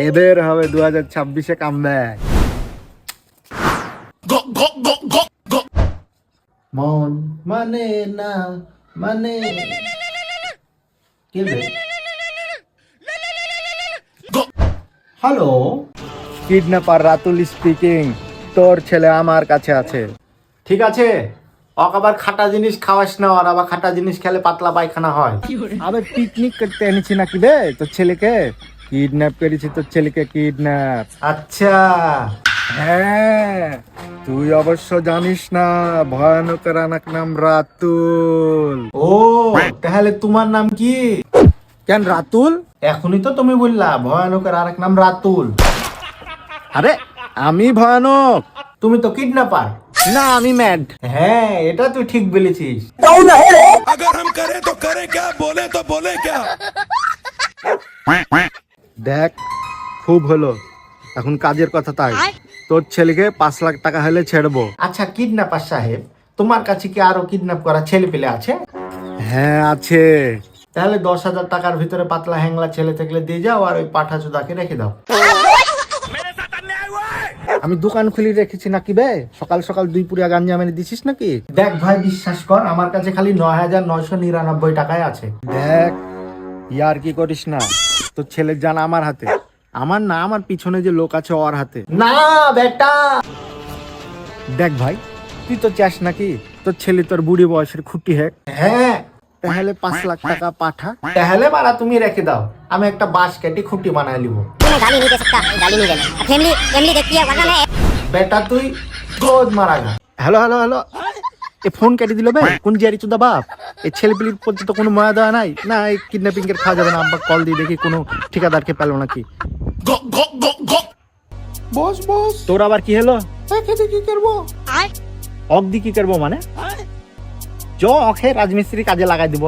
এদের হবে 2026-এ কামব্যাক। মন মানে না মানে কে রে? Hello, kidnapper Ratul speaking. তোর ছেলে আমার কাছে আছে। ঠিক আছে, আবার খাটা জিনিস খাওয়াস না, আর আবার খাটা জিনিস খেলে পাতলা পায়খানা হয়। আবে পিকনিক করতে এনেছি নাকি রে তোর ছেলেকে? কিডন্যাপ করেছি তোর ছেলেকে, কিডন্যাপ। আচ্ছা হ্যাঁ, তুই অবশ্য জানিস না ভয়ানকের আরেক নাম রাতুল। ও তাহলে তোমার নাম কি? কেন রাতুল? এখনই তো তুমি বললা ভয়ানকের আরেক নাম রাতুল। আরে আমি ভয়ানক, তুমি তো কিডন্যাপার। না আমি ম্যাড। হ্যাঁ এটা তুই ঠিক বলেছিস। अगर हम करें तो करें क्या, बोले तो बोले क्या। দেখ খুব হলো, এখন কাজের কথা। তাই তোর ছেলেকে 5 লাখ টাকা হলে ছেড়বো। আচ্ছা কিডন্যাপার সাহেব, তোমার কাছে কি আরো কিডন্যাপ করা ছেলে পেলে আছে? হ্যাঁ আছে। তাহলে 10,000 টাকার ভিতরে পাতলা হ্যাংলা ছেলে থাকলে দিয়ে যাও, আর ওই পাঠাচোদাকে রেখে দাও। আমি দোকান খুলি রেখেছি নাকি বে? সকাল সকাল 2 পুরিয়া গাঞ্জা মেরে দিছিস নাকি? দেখ ভাই বিশ্বাস কর, আমার কাছে খালি 9,999 টাকায় আছে। দেখ ইয়ার কি করিস না, তোর ছেলের জান আমার হাতে। আমার না, আমার পিছনে যে লোক আছে ওর হাতে। না বেটা, দেখ ভাই তুই তো চাস নাকি তোর ছেলে তোর বুড়ি বয়সের খুঁটি হ্যাঁ। হ্যাঁ তাহলে 5 লাখ টাকা পাঠা, তাহলে মারা তুমি রেখে দাও, আমি একটা বাঁশ কেটে খুঁটি বানাই লিব। गाली नहीं दे सकता, गाली नहीं देना। फैमिली फैमिली देखती है वरना मैं বেটা তুই গোদ মারা গা। হ্যালো হ্যালো হ্যালো, এ ফোন কেটে দিল বে। কোন জিয়ারি চুদা বাপ, এই ছেলেপিলির প্রতি তো কোনো মায়া দেওয়া নাই না। এই কিডন্যাপিং এর খাওয়া যাবে না। আব্বা কল দিয়ে দেখি কোনো ঠিকাদারকে পেলো নাকি। বস বস, তোর আবার কি হলো? খেতে কি করবো? অক দি কি করবো মানে? জ অখে রাজমিস্ত্রি কাজে লাগাই দিব।